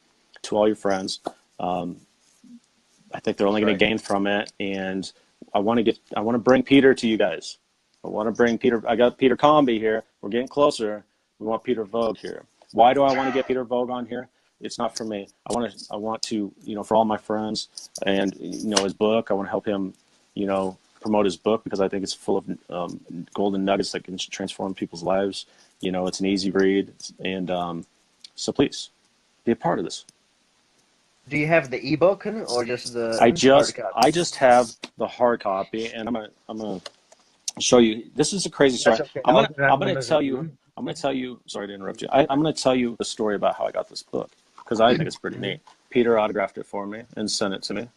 to all your friends. I think they're only going to gain from it, and I want to bring Peter to you guys. I want to bring Peter. I got Peter Comby here. We're getting closer. We want Peter Voogd here. Why do I want to get Peter Voogd on here? It's not for me. I want to, for all my friends and, his book. I want to help him, promote his book because I think it's full of golden nuggets that can transform people's lives. It's an easy read. And so please be a part of this. Do you have the ebook or just the I hard copy? just have the hard copy, and I'm gonna show you. This is a crazy story. That's okay. I'm gonna tell you. Sorry to interrupt you. I'm gonna tell you the story about how I got this book because I think it's pretty neat. Peter autographed it for me and sent it to me.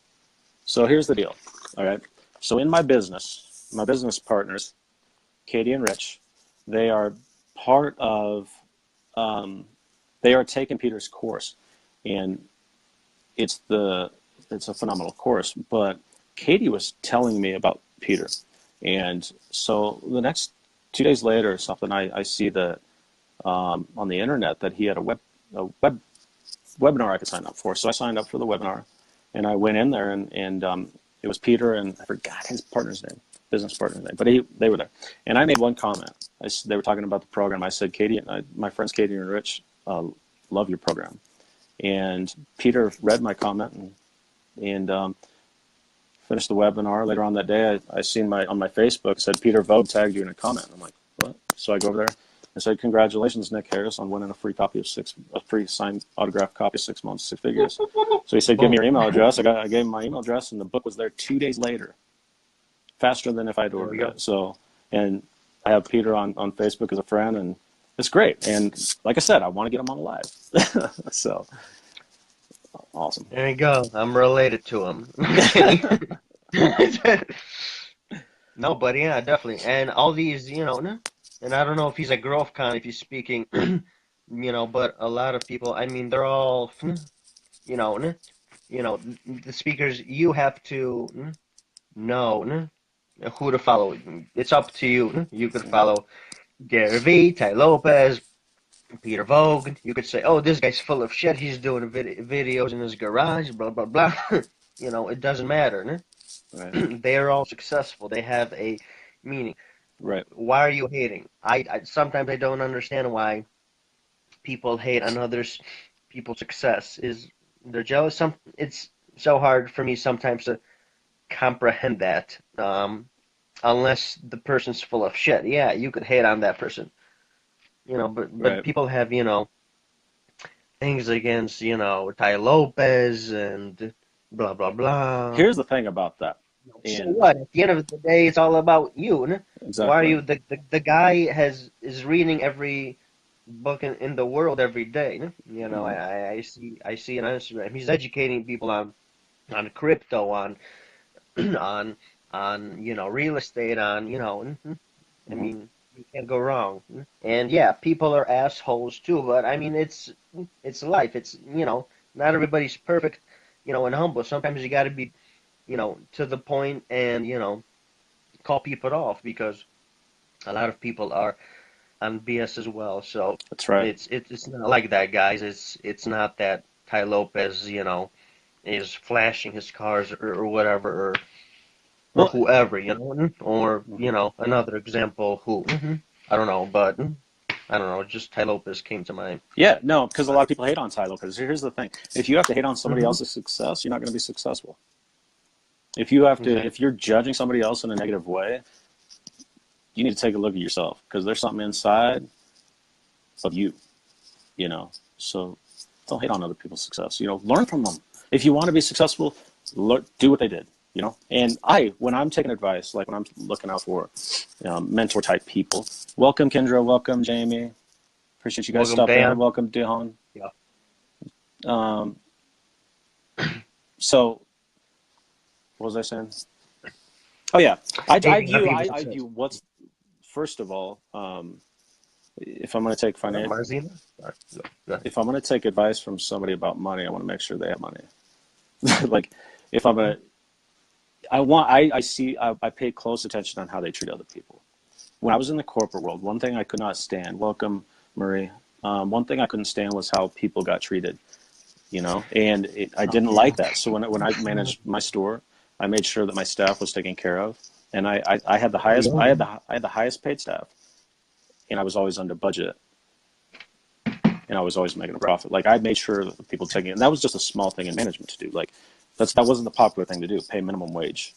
So here's the deal. All right. So in my business, my business partners, Katie and Rich, they are part of, they are taking Peter's course, and it's a phenomenal course. But Katie was telling me about Peter, and so the next 2 days later or something, I see that on the internet that he had a webinar I could sign up for. So I signed up for the webinar, and I went in there, and it was Peter, and I forgot his partner's name, business partner's name, but they were there. And I made one comment. They were talking about the program. I said, Katie, my friends Katie and Rich love your program. And Peter read my comment and finished the webinar. Later on that day, I seen on my Facebook, it said Peter Voogd tagged you in a comment. I'm like, what? So I go over there and said, congratulations, Nick Harris, on winning a free signed autographed copy of 6 Months, 6 Figures. So he said, give me your email address. I gave him my email address, and the book was there 2 days later, faster than if I'd ordered it. So, and I have Peter on Facebook as a friend, and it's great. And like I said, I want to get him on live. So, awesome. There you go. I'm related to him. No, but yeah, definitely. And all these, and I don't know if he's a growth con, if he's speaking, but a lot of people, I mean, they're all, you know, the speakers, you have to know who to follow. It's up to you. You could follow Gary Vee, Ty Lopez, Peter Voogd. You could say, oh, this guy's full of shit. He's doing videos in his garage, blah, blah, blah. It doesn't matter. Right. They are all successful. They have a meaning. Right. Why are you hating? I sometimes I don't understand why people hate on others people's success. Is they're jealous? It's so hard for me sometimes to comprehend that. Unless the person's full of shit. Yeah, you could hate on that person. But Right. people have, things against, Ty Lopez and blah blah blah. Here's the thing about that. So what? At the end of the day, it's all about you. Exactly. Why are you the guy is reading every book in the world every day? I see on Instagram. He's educating people on crypto, on real estate, I mean, you can't go wrong. And yeah, people are assholes too, but I mean it's life. It's not everybody's perfect, and humble. Sometimes you got to be to the point and, call people off because a lot of people are on BS as well. So that's right. It's not like that, guys. It's not that Ty Lopez, is flashing his cars or whatever or whoever, or, another example who, I don't know, but I don't know, just Ty Lopez came to mind. Yeah, no, because a lot of people hate on Ty Lopez. Here's the thing. If you have to hate on somebody else's success, you're not going to be successful. If you have to, if you're judging somebody else in a negative way, you need to take a look at yourself because there's something inside of you, So don't hate on other people's success. Learn from them. If you want to be successful, do what they did. And when I'm taking advice, like when I'm looking out for mentor type people, welcome Kendra, welcome Jamie. Appreciate you guys stopping in. Welcome Dion. Yeah. So. What was I saying? Oh yeah, I view what's first of all, if I'm going to take if I'm going to take advice from somebody about money, I want to make sure they have money. Like if I'm going to, I pay close attention on how they treat other people. When I was in the corporate world, one thing I could not stand. Welcome, Marie. One thing I couldn't stand was how people got treated. And I didn't like that. So when I managed my store, I made sure that my staff was taken care of, and I had the highest I had the highest paid staff, and I was always under budget, and I was always making a profit. Like I made sure that the people taking it, and that was just a small thing in management to do. Like that wasn't the popular thing to do. Pay minimum wage,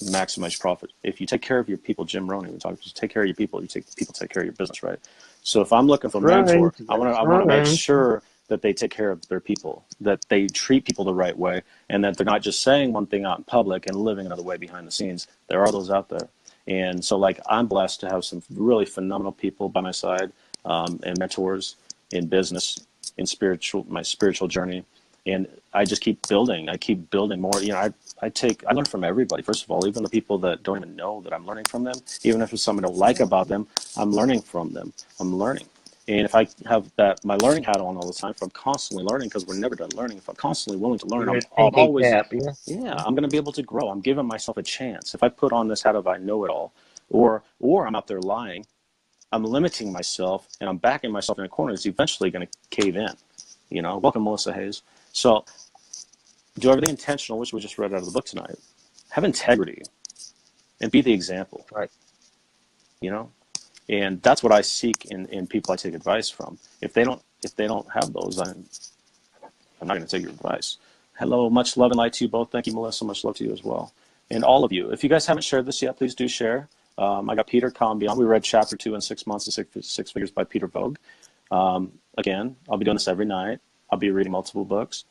maximize profit. If you take care of your people, Jim Roney, we talked. You take care of your people. People take care of your business, right? So if I'm looking for a mentor, I want to make sure that they take care of their people, that they treat people the right way, and that they're not just saying one thing out in public and living another way behind the scenes. There are those out there. And so I'm blessed to have some really phenomenal people by my side and mentors in business, in my spiritual journey. And I just keep building. I keep building more. I learn from everybody. First of all, even the people that don't even know that I'm learning from them. Even if it's something I don't like about them, I'm learning from them. I'm learning. And if I have my learning hat on all the time, if I'm constantly learning, because we're never done learning, if I'm constantly willing to learn, You're I'm a thinking always, cap, yeah. yeah, I'm going to be able to grow. I'm giving myself a chance. If I put on this hat of I know it all, or I'm out there lying, I'm limiting myself and I'm backing myself in a corner. It's eventually going to cave in. Welcome, Melissa Hayes. So do everything intentional, which we just read out of the book tonight. Have integrity and be the example. Right. And that's what I seek in people I take advice from. If they don't have those, I'm not going to take your advice. Hello, much love and light to you both. Thank you, Melissa. Much love to you as well. And all of you. If you guys haven't shared this yet, please do share. I got Peter Calm Beyond. We read chapter 2 in 6 months to six figures by Peter Voogd. Again, I'll be doing this every night. I'll be reading multiple books.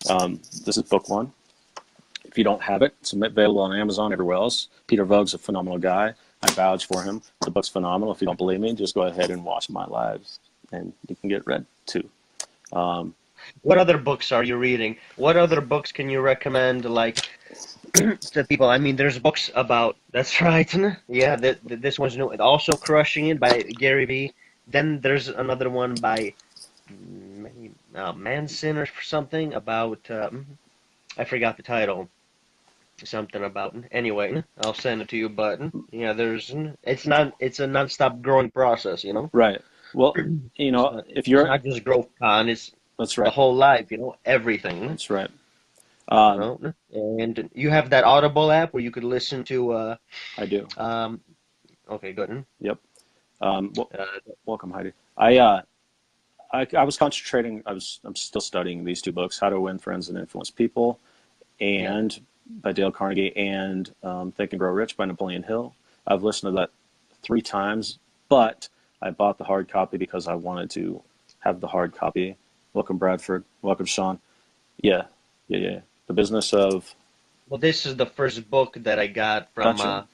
This is book 1. If you don't have it, it's available on Amazon, everywhere else. Peter Voogd's a phenomenal guy. I vouch for him. The book's phenomenal. If you don't believe me, just go ahead and watch my lives, and you can get read too. What other books are you reading? What other books can you recommend, like, to people? I mean, there's books about, that's right, yeah, this one's new. Also Crushing It by Gary Vee. Then there's another one by Manson or something about, I forgot the title. Something about, anyway, I'll send it to you, but yeah, it's a non-stop growing process, Right. Well, if It's you're, not just growth con, it's that's the right. whole life, everything. That's right. And you have that Audible app where you could listen to, I do. okay, good. Yep. Well, Uh, welcome, Heidi. I was concentrating. I'm still studying these 2 books: How to Win Friends and Influence People, and by Dale Carnegie, and Think and Grow Rich by Napoleon Hill. I've listened to that 3 times, but I bought the hard copy because I wanted to have the hard copy. Welcome, Bradford. Welcome, Sean. Yeah. The business of. well, this is the first book that I got from Gotcha.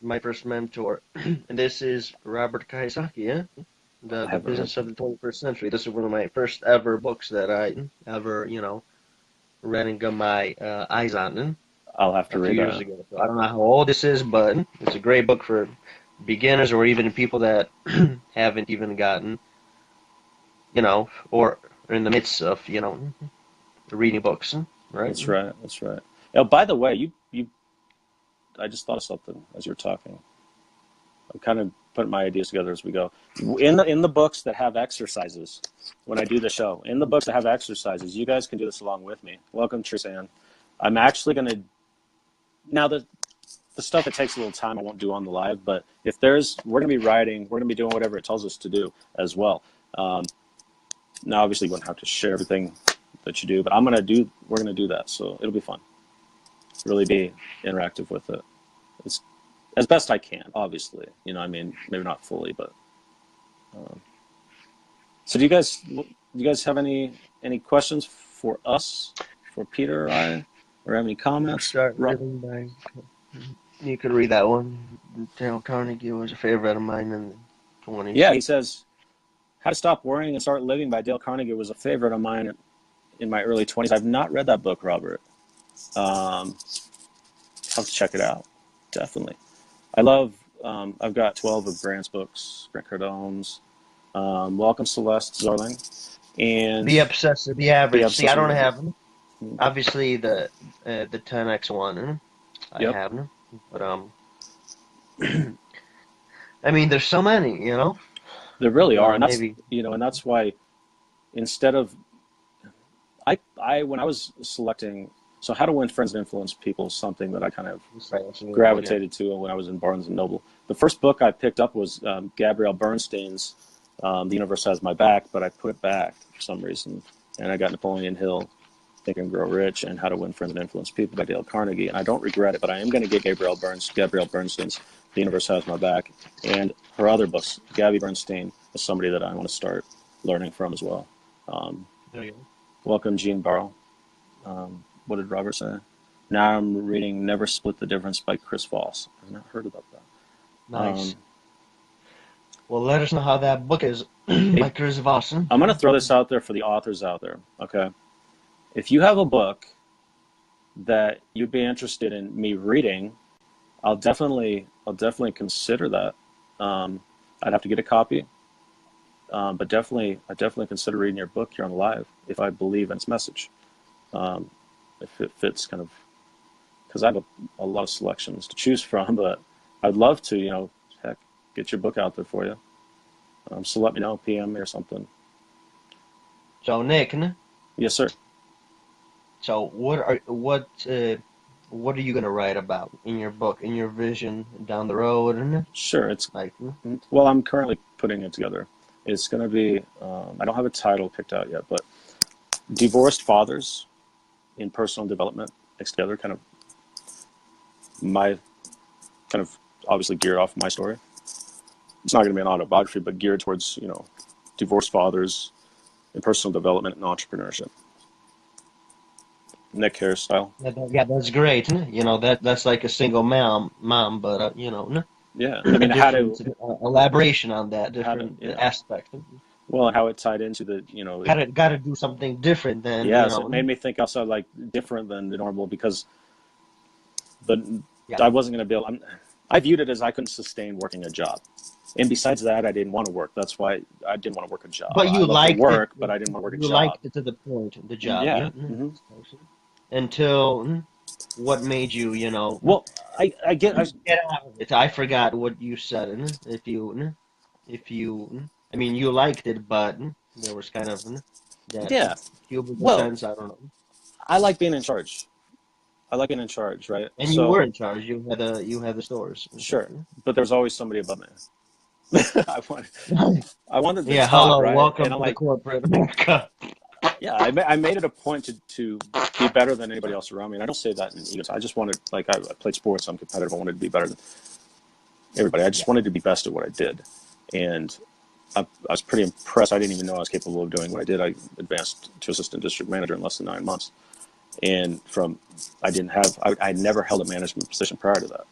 my first mentor, and this is Robert Kiyosaki, yeah? I The haven't read Business of that. the 21st Century. This is one of my first ever books that I ever, read and got my eyes on I'll have a to few read years that. ago. So I don't know how old this is, but it's a great book for beginners or even people that haven't even gotten, or are in the midst of, reading books, right? That's right. That's right. Oh, by the way, I just thought of something as you were talking. I'm kind of putting my ideas together as we go. In the books that have exercises, when I do the show, in the books that have exercises, you guys can do this along with me. Welcome, Trisanne. I'm actually going to, now the stuff that takes a little time I won't do on the live, but we're going to be writing, we're going to be doing whatever it tells us to do as well. Now, obviously, you won't have to share everything that you do, but we're going to do that, so it'll be fun. Really be interactive with it. It's as best I can, obviously. Maybe not fully, but. So do you guys have any questions for us, for Peter or I, or have any comments? Start living by. You could read that one. Dale Carnegie was a favorite of mine in the 20s. Yeah, he says, How to Stop Worrying and Start Living by Dale Carnegie was a favorite of mine in my early 20s. I've not read that book, Robert. I'll have to check it out, definitely. I've got 12 of Grant's books, Grant Cardone's. Welcome, Celeste Zorling. And The Obsessive, the The Average. See, I Obsessive don't Average. have them. Obviously, the 10x one, I Yep, have them. But I mean, there's so many, there really are, Maybe. and that's why instead of I when I was selecting, so How to Win Friends and Influence People is something that I kind of Yeah. gravitated to when I was in Barnes and Noble. The first book I picked up was Gabrielle Bernstein's The Universe Has My Back, but I put it back for some reason, and I got Napoleon Hill, Think and Grow Rich, and How to Win Friends and Influence People by Dale Carnegie, and I don't regret it, but I am going to get Gabrielle Bernstein's The Universe Has My Back, and her other books. Gabby Bernstein is somebody that I want to start learning from as well. There you go. Welcome, Gene Barrow. What did Robert say? Now I'm reading Never Split the Difference by Chris Voss. I've not heard about that. Nice. Well, let us know how that book is by Chris Vossen. I'm going to throw this out there for the authors out there, okay? if you have a book that you'd be interested in me reading, I'll definitely consider that. I'd have to get a copy, but I definitely consider reading your book here on live if I believe in its message. Um, if it fits kind of, because I have a lot of selections to choose from, but I'd love to, heck, get your book out there for you. So let me know, PM me or something. So Nick, Yes, sir. so what are you gonna write about in your book, in your vision down the road, Sure. It's like, well, I'm currently putting it together. It's going to be. I don't have a title picked out yet, but divorced fathers in personal development mixed together, kind of my kind of obviously geared off my story. It's not going to be an autobiography, but geared towards divorced fathers in personal development and entrepreneurship. Nick hairstyle. yeah, that's great. That's like a single mom, but Yeah, I a mean different elaboration on that, how to different aspect. well, how it tied into the Gotta do something different than, yes, it made me think also like different than the normal because the yeah. I wasn't going to be able. I viewed it as I couldn't sustain working a job, and besides that, I didn't want to work. That's why I didn't want to work a job. But I you love to liked it. work, but I didn't want to work a You job. liked it to the point, the job, Yeah. yeah. Until what made you, Well, I get. get out of it. I forgot what you said. If you, I mean, you liked it, but there was kind of that Yeah. cubicle Well, sense. I don't know. I like being in charge. I like being in charge, right? And you were So in charge. You had the stores. sure, but there's always somebody above me. I wanted the Yeah. top, Hello. right? Welcome And I'm to the like, corporate America. yeah, I made it a point to be better than anybody else around me. And I don't say that in ego. I just wanted, like, I played sports, I'm competitive. I wanted to be better than everybody. I just Yeah. wanted to be best at what I did. And I was pretty impressed. I didn't even know I was capable of doing what I did. I advanced to assistant district manager in less than 9 months. And I never held a management position prior to that.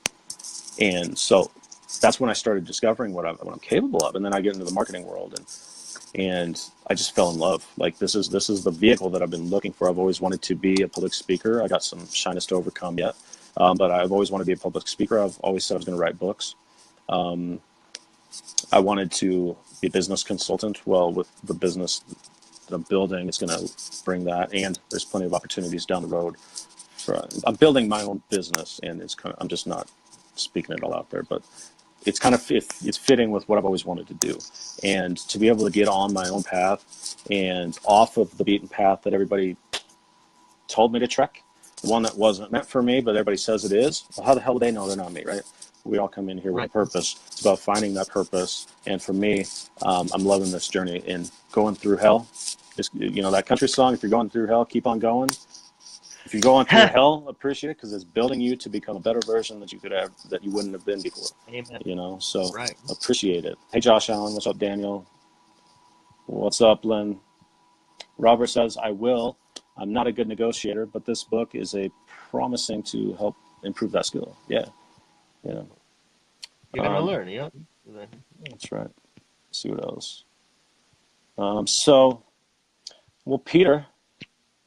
And so that's when I started discovering what I'm capable of. And then I get into the marketing world and I just fell in love. Like this is the vehicle that I've been looking for. I've always wanted to be a public speaker. I got some shyness to overcome yet, but I've always wanted to be a public speaker. I've always said I was going to write books. I wanted to be a business consultant. Well, with the business that I'm building, it's going to bring that, and there's plenty of opportunities down the road. I'm building my own business, and I'm just not speaking it all out there, but it's kind of it's fitting with what I've always wanted to do, and to be able to get on my own path and off of the beaten path that everybody told me to trek, the one that wasn't meant for me, but everybody says it is. Well, how the hell do they know they're not me, right? We all come in here with a Right. purpose. It's about finding that purpose, and for me, I'm loving this journey and going through hell. Just that country song. If you're going through hell, keep on going. If you're going through hell, appreciate it because it's building you to become a better version that you could have that you wouldn't have been before. Amen. So Right. appreciate it. Hey, Josh Allen, what's up, Daniel? What's up, Lynn? Robert says, I will. I'm not a good negotiator, but this book is a promising to help improve that skill. Yeah, yeah. You're gonna learn, yeah. That's right. Let's see what else. So, well, Peter,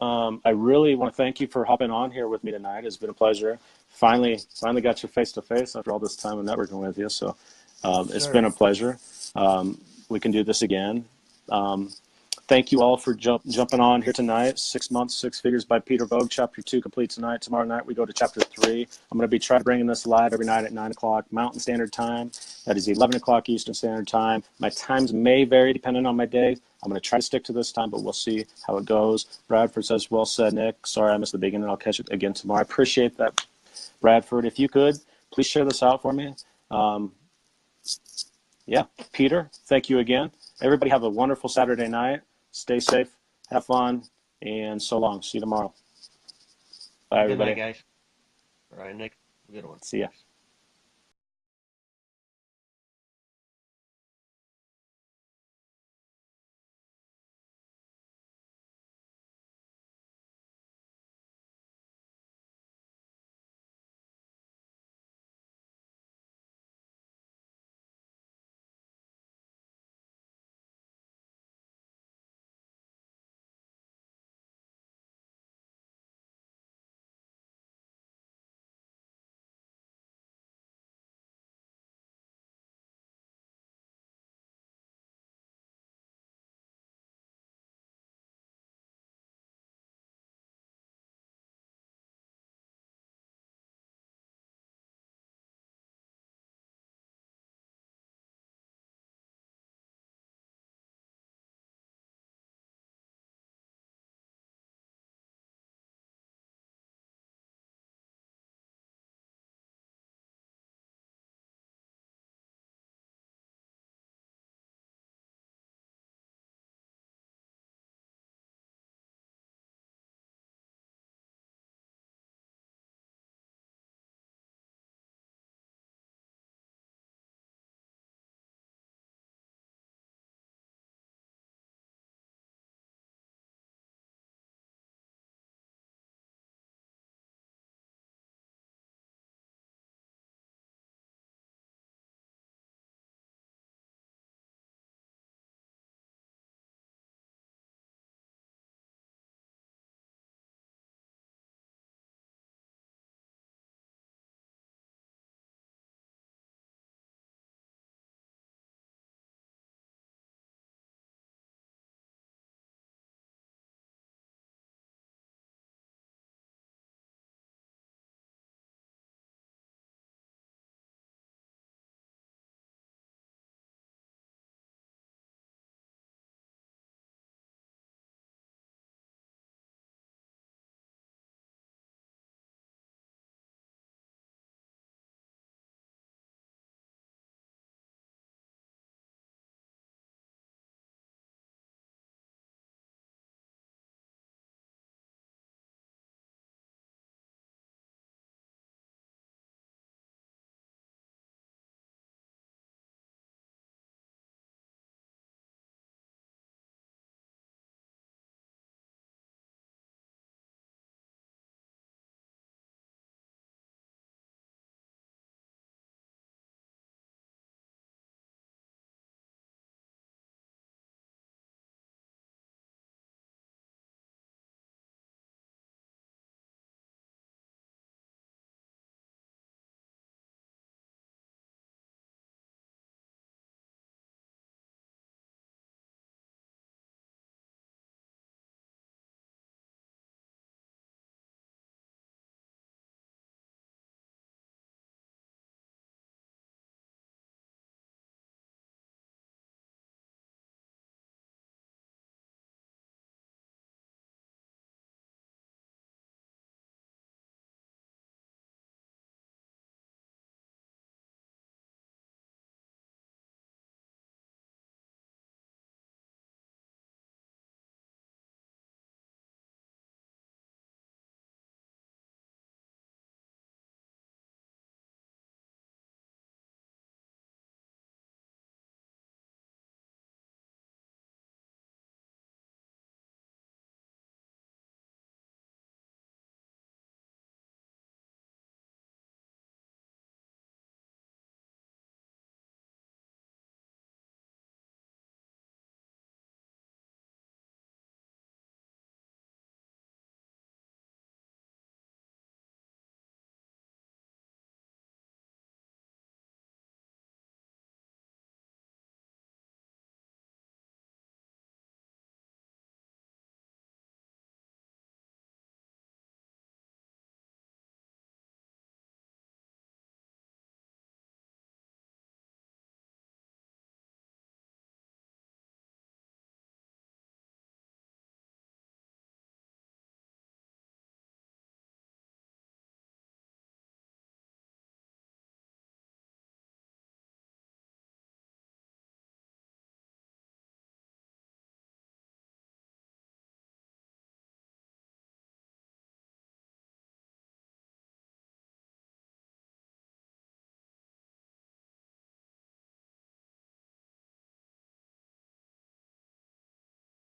I really want to thank you for hopping on here with me tonight. It's been a pleasure. Finally got you face to face after all this time of networking with you. So, it's been a pleasure. We can do this again. Thank you all for jumping on here tonight. 6 months, 6 figures by Peter Voogd. Chapter 2 complete tonight. Tomorrow night we go to chapter 3. I'm going to be trying to bring this live every night at 9 o'clock Mountain Standard Time. That is 11 o'clock Eastern Standard Time. My times may vary depending on my day. I'm going to try to stick to this time, but we'll see how it goes. Bradford says, well said, Nick. Sorry I missed the beginning. I'll catch it again tomorrow. I appreciate that, Bradford. If you could, please share this out for me. Yeah, Peter, thank you again. Everybody have a wonderful Saturday night. Stay safe, have fun, and so long. See you tomorrow. Bye, Good night, everybody. guys. All right, Nick. Good one. See ya.